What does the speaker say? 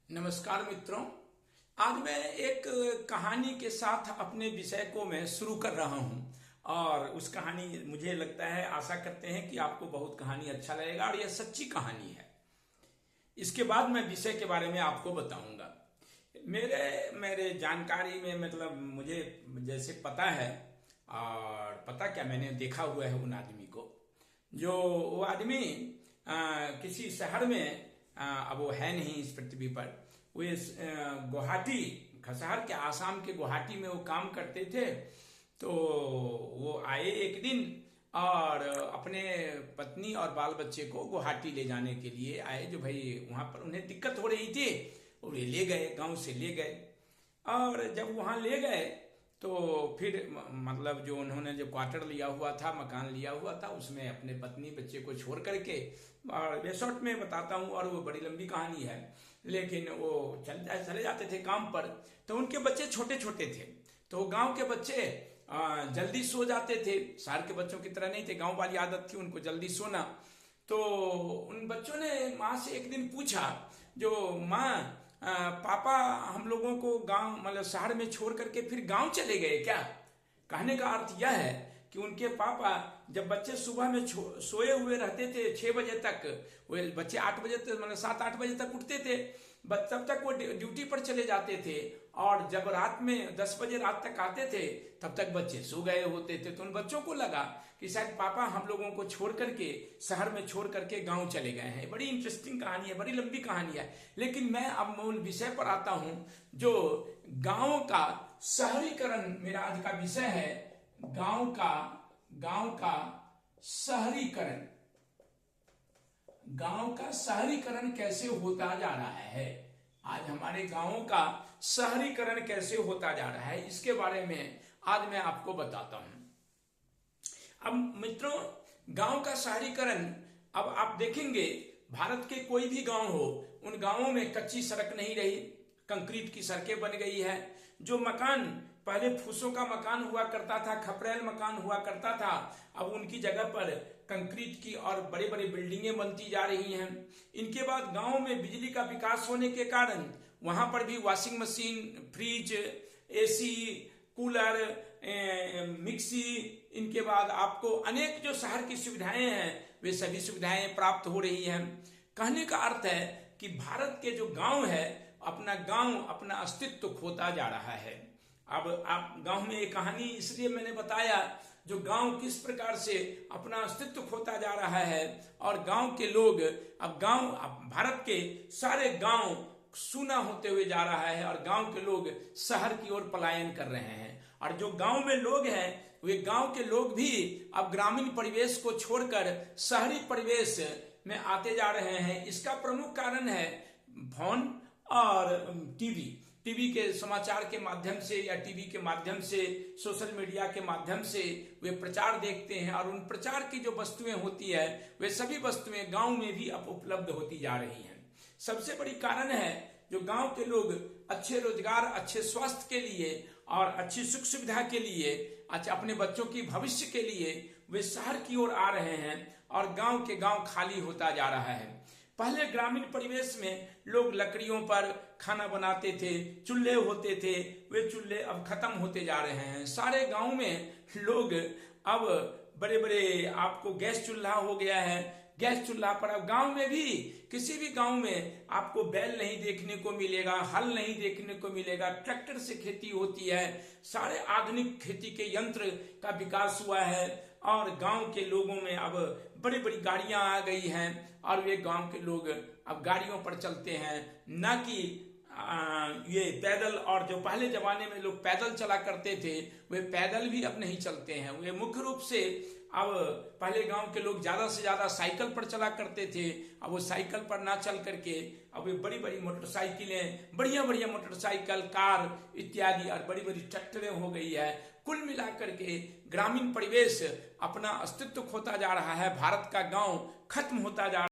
नमस्कार मित्रों। आज मैं एक कहानी के साथ अपने विषय को मैं शुरू कर रहा हूं और उस कहानी मुझे लगता है, आशा करते हैं कि आपको बहुत कहानी अच्छा लगेगा और यह सच्ची कहानी है। इसके बाद मैं विषय के बारे में आपको बताऊंगा। मेरे मेरे जानकारी में, मतलब मुझे जैसे पता है, और पता क्या, मैंने देखा हुआ है उन आदमी को, जो वो आदमी किसी शहर में, अब वो है नहीं इस पृथ्वी पर, वो गुवाहाटी, शहर के आसाम के गुवाहाटी में वो काम करते थे। तो वो आए एक दिन और अपने पत्नी और बाल बच्चे को गुवाहाटी ले जाने के लिए आए, जो भाई वहाँ पर उन्हें दिक्कत हो रही थी और ये ले गए, गांव से ले गए। और जब वहाँ ले गए तो फिर मतलब जो उन्होंने जो क्वार्टर लिया हुआ था, मकान लिया हुआ था, उसमें अपने पत्नी बच्चे को छोड़ करके, और रिसोर्ट में बताता हूँ और वो बड़ी लंबी कहानी है, लेकिन वो चले जाते थे काम पर। तो उनके बच्चे छोटे छोटे थे, तो गांव के बच्चे जल्दी सो जाते थे, शहर के बच्चों की तरह नहीं थे, गांव वाली आदत थी उनको जल्दी सोना। तो उन बच्चों ने माँ से एक दिन पूछा, जो माँ, पापा हम लोगों को गांव, मतलब शहर में छोड़ करके फिर गांव चले गए क्या? कहने का अर्थ यह है कि उनके पापा, जब बच्चे सुबह में सोए हुए रहते थे 6 बजे तक, वो बच्चे 8 बजे तक, मतलब 7-8 बजे तक उठते थे, तब तक वो ड्यूटी पर चले जाते थे, और जब रात में 10 बजे रात तक आते थे तब तक बच्चे सो गए होते थे। तो उन बच्चों को लगा कि शायद पापा हम लोगों को छोड़ करके, शहर में छोड़ करके गांव चले गए हैं। बड़ी इंटरेस्टिंग कहानी है, बड़ी लंबी कहानी है, लेकिन मैं अब मूल विषय पर आता हूं, जो गांव का शहरीकरण मेरा आज का विषय है। गांव का शहरीकरण, गांव का शहरीकरण कैसे होता जा रहा है। आज हमारे गांवों का शहरीकरण कैसे होता जा रहा है, इसके बारे में आज मैं आपको बताता हूं। अब मित्रों, गांव का शहरीकरण, अब आप देखेंगे भारत के कोई भी गांव हो, उन गांवों में कच्ची सड़क नहीं रही, कंक्रीट की सड़कें बन गई है। जो मकान पहले फूसों का मकान हुआ करता था, खपरेल मकान हुआ करता था, अब उनकी जगह पर कंक्रीट की और बड़े बड़े बिल्डिंगें बनती जा रही हैं। इनके बाद गांव में बिजली का विकास होने के कारण वहां पर भी washing machine, fridge, AC, cooler, mixie, इनके बाद आपको अनेक जो शहर की सुविधाएं हैं वे सभी सुविधाएं प्राप्त हो रही हैं। कहने का अर्थ है कि भारत के जो गांव है, अपना अस्तित्व खोता जा रहा है। अब आप गांव में एक कहानी इसलिए मैंने बताया, जो गांव किस प्रकार से अपना अस्तित्व खोता जा रहा है, और गांव के लोग, अब भारत के सारे गांव सूना होते हुए जा रहा है और गांव के लोग शहर की ओर पलायन कर रहे हैं। और जो गांव में लोग हैं, वे गांव के लोग भी अब ग्रामीण परिवेश को छोड़कर शहरी परिवेश में आते जा रहे हैं। इसका प्रमुख कारण है फोन और टीवी के समाचार के माध्यम से, या टीवी के माध्यम से, सोशल मीडिया के माध्यम से वे प्रचार देखते हैं, और उन प्रचार की जो वस्तुएं होती है, वे सभी वस्तुएं गांव में भी अब उपलब्ध होती जा रही हैं। सबसे बड़ी कारण है, जो गांव के लोग अच्छे रोजगार, अच्छे स्वास्थ्य के लिए और अच्छी सुख सुविधा के लिए, अच्छा अपने बच्चों की भविष्य के लिए वे शहर की ओर आ रहे हैं, और गांव के गांव खाली होता जा रहा है। पहले ग्रामीण परिवेश में लोग लकड़ियों पर खाना बनाते थे, चूल्हे होते थे, वे चूल्हे अब खत्म होते जा रहे हैं। सारे गांव में लोग अब बड़े बड़े, आपको गैस चूल्हा हो गया है, गैस चूल्हा पर। अब गांव में भी, किसी भी गांव में आपको बैल नहीं देखने को मिलेगा, हल नहीं देखने को मिलेगा, ट्रैक्टर से खेती होती है। सारे आधुनिक खेती के यंत्र का विकास हुआ है, और गांव के लोगों में अब बड़ी बड़ी गाड़ियां आ गई हैं, और वे गांव के लोग अब गाड़ियों पर चलते हैं, ना कि ये पैदल। और जो पहले जमाने में लोग पैदल चला करते थे, वे पैदल भी अब नहीं चलते हैं। वे मुख्य रूप से, अब पहले गांव के लोग ज्यादा से ज्यादा साइकिल पर चला करते थे, अब वो साइकिल पर ना चल करके अब वे बड़ी बड़ी मोटरसाइकिलें, बढ़िया बढ़िया मोटरसाइकिल, कार इत्यादि, और बड़ी बड़ी ट्रैक्टरें हो गई है। कुल मिलाकर के ग्रामीण परिवेश अपना अस्तित्व खोता जा रहा है, भारत का गांव खत्म होता जा